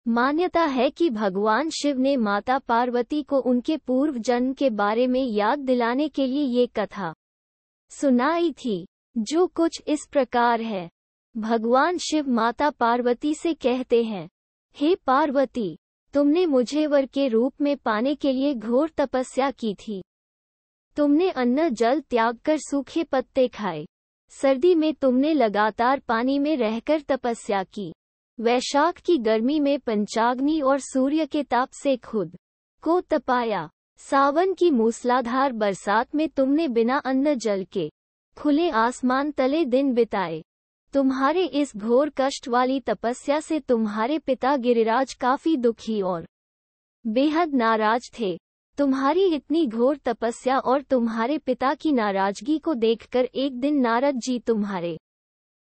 मान्यता है कि भगवान शिव ने माता पार्वती को उनके पूर्व जन्म के बारे में याद दिलाने के लिए ये कथा सुनाई थी, जो कुछ इस प्रकार है। भगवान शिव माता पार्वती से कहते हैं, हे पार्वती, तुमने मुझे वर के रूप में पाने के लिए घोर तपस्या की थी। तुमने अन्न जल त्याग कर सूखे पत्ते खाए। सर्दी में तुमने लगातार पानी में रहकर तपस्या की। वैशाख की गर्मी में पंचाग्नि और सूर्य के ताप से खुद को तपाया। सावन की मूसलाधार बरसात में तुमने बिना अन्न जल के खुले आसमान तले दिन बिताए। तुम्हारे इस घोर कष्ट वाली तपस्या से तुम्हारे पिता गिरिराज काफी दुखी और बेहद नाराज थे। तुम्हारी इतनी घोर तपस्या और तुम्हारे पिता की नाराजगी को देखकर एक दिन नारद जी तुम्हारे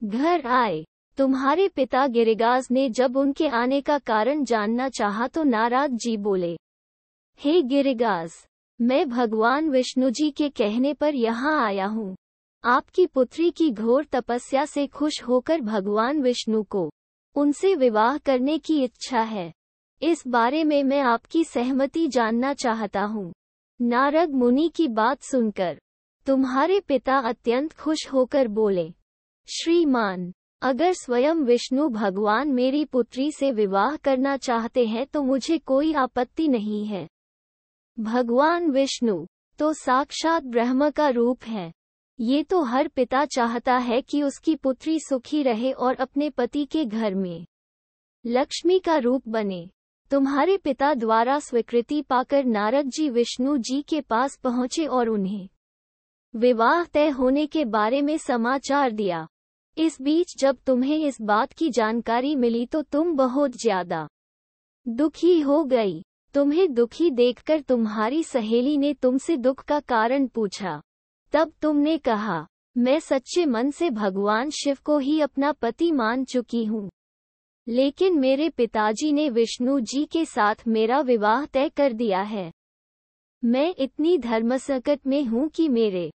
घर आए। तुम्हारे पिता गिरिराज ने जब उनके आने का कारण जानना चाहा तो नारद जी बोले, हे गिरिराज, मैं भगवान विष्णु जी के कहने पर यहाँ आया हूँ। आपकी पुत्री की घोर तपस्या से खुश होकर भगवान विष्णु को उनसे विवाह करने की इच्छा है। इस बारे में मैं आपकी सहमति जानना चाहता हूँ। नारद मुनि की बात सुनकर तुम्हारे पिता अत्यंत खुश होकर बोले, श्रीमान, अगर स्वयं विष्णु भगवान मेरी पुत्री से विवाह करना चाहते हैं तो मुझे कोई आपत्ति नहीं है। भगवान विष्णु तो साक्षात ब्रह्म का रूप है। ये तो हर पिता चाहता है कि उसकी पुत्री सुखी रहे और अपने पति के घर में लक्ष्मी का रूप बने। तुम्हारे पिता द्वारा स्वीकृति पाकर नारद जी विष्णु जी के पास पहुँचे और उन्हें विवाह तय होने के बारे में समाचार दिया। इस बीच जब तुम्हें इस बात की जानकारी मिली तो तुम बहुत ज्यादा दुखी हो गई। तुम्हें दुखी देखकर तुम्हारी सहेली ने तुमसे दुख का कारण पूछा। तब तुमने कहा, मैं सच्चे मन से भगवान शिव को ही अपना पति मान चुकी हूँ, लेकिन मेरे पिताजी ने विष्णु जी के साथ मेरा विवाह तय कर दिया है। मैं इतनी धर्मसंकट में हूँ कि मेरे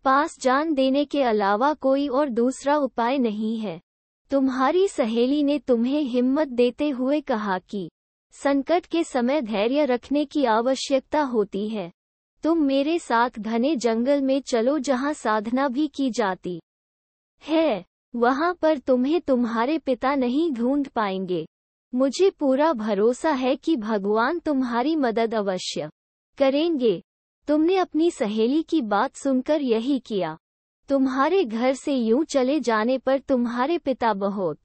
पास जान देने के अलावा कोई और दूसरा उपाय नहीं है। तुम्हारी सहेली ने तुम्हें हिम्मत देते हुए कहा कि संकट के समय धैर्य रखने की आवश्यकता होती है। तुम मेरे साथ घने जंगल में चलो जहाँ साधना भी की जाती है। वहाँ पर तुम्हें तुम्हारे पिता नहीं ढूंढ पाएंगे। मुझे पूरा भरोसा है कि भगवान तुम्हारी मदद अवश्य करेंगे। तुमने अपनी सहेली की बात सुनकर यही किया। तुम्हारे घर से यूं चले जाने पर तुम्हारे पिता बहुत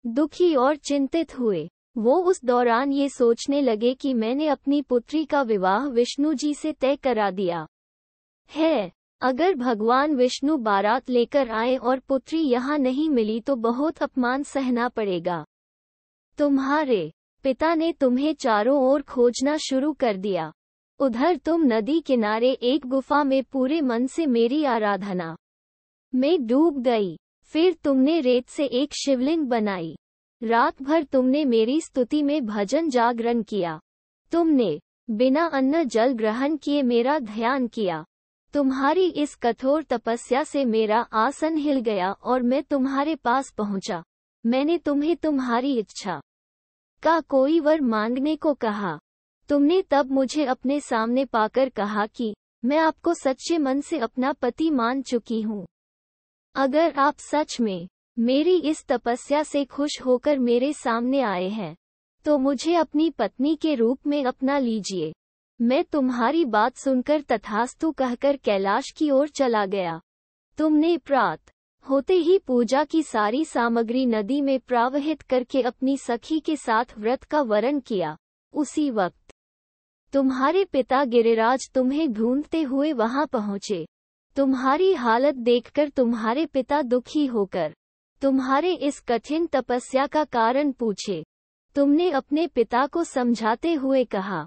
दुखी और चिंतित हुए। वो उस दौरान ये सोचने लगे कि मैंने अपनी पुत्री का विवाह विष्णु जी से तय करा दिया है। अगर भगवान विष्णु बारात लेकर आए और पुत्री यहाँ नहीं मिली तो बहुत अपमान सहना पड़ेगा। तुम्हारे पिता ने तुम्हें चारों ओर खोजना शुरू कर दिया। उधर तुम नदी किनारे एक गुफा में पूरे मन से मेरी आराधना में डूब गई। फिर तुमने रेत से एक शिवलिंग बनाई। रात भर तुमने मेरी स्तुति में भजन जागरण किया। तुमने बिना अन्न जल ग्रहण किए मेरा ध्यान किया। तुम्हारी इस कठोर तपस्या से मेरा आसन हिल गया और मैं तुम्हारे पास पहुंचा। मैंने तुम्हें तुम्हारी इच्छा का कोई वर मांगने को कहा। तुमने तब मुझे अपने सामने पाकर कहा कि मैं आपको सच्चे मन से अपना पति मान चुकी हूँ। अगर आप सच में मेरी इस तपस्या से खुश होकर मेरे सामने आए हैं तो मुझे अपनी पत्नी के रूप में अपना लीजिए। मैं तुम्हारी बात सुनकर तथास्तु कहकर कैलाश की ओर चला गया। तुमने प्रात होते ही पूजा की सारी सामग्री नदी में प्रवाहित करके अपनी सखी के साथ व्रत का वरण किया। उसी वक्त तुम्हारे पिता गिरिराज तुम्हें ढूंढते हुए वहां पहुंचे। तुम्हारी हालत देखकर तुम्हारे पिता दुखी होकर तुम्हारे इस कठिन तपस्या का कारण पूछे। तुमने अपने पिता को समझाते हुए कहा,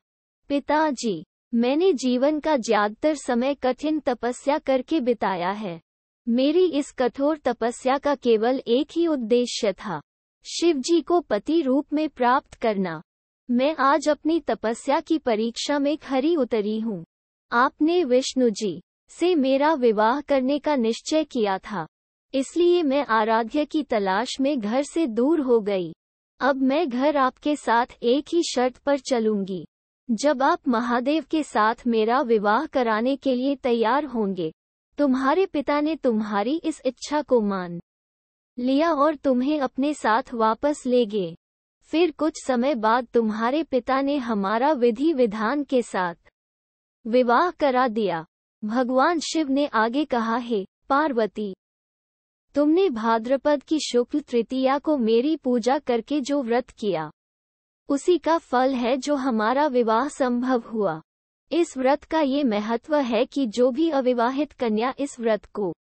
पिताजी, मैंने जीवन का ज्यादातर समय कठिन तपस्या करके बिताया है। मेरी इस कठोर तपस्या का केवल एक ही उद्देश्य था, शिव जी को पति रूप में प्राप्त करना। मैं आज अपनी तपस्या की परीक्षा में खरी उतरी हूँ। आपने विष्णु जी से मेरा विवाह करने का निश्चय किया था, इसलिए मैं आराध्य की तलाश में घर से दूर हो गई। अब मैं घर आपके साथ एक ही शर्त पर चलूंगी। जब आप महादेव के साथ मेरा विवाह कराने के लिए तैयार होंगे, तुम्हारे पिता ने तुम्हारी इस इच्छा को मान लिया और तुम्हें अपने साथ वापस ले गए। फिर कुछ समय बाद तुम्हारे पिता ने हमारा विधि विधान के साथ विवाह करा दिया। भगवान शिव ने आगे कहा, हे पार्वती, तुमने भाद्रपद की शुक्ल तृतीया को मेरी पूजा करके जो व्रत किया, उसी का फल है जो हमारा विवाह संभव हुआ। इस व्रत का ये महत्व है कि जो भी अविवाहित कन्या इस व्रत को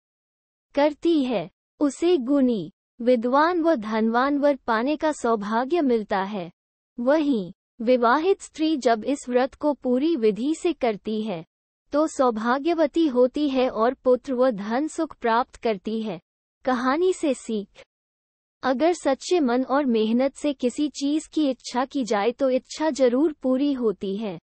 करती है, उसे गुणी, विद्वान व धनवान वर पाने का सौभाग्य मिलता है। वहीं विवाहित स्त्री जब इस व्रत को पूरी विधि से करती है, तो सौभाग्यवती होती है और पुत्र व धन सुख प्राप्त करती है। कहानी से सीख: अगर सच्चे मन और मेहनत से किसी चीज की इच्छा की जाए तो इच्छा जरूर पूरी होती है।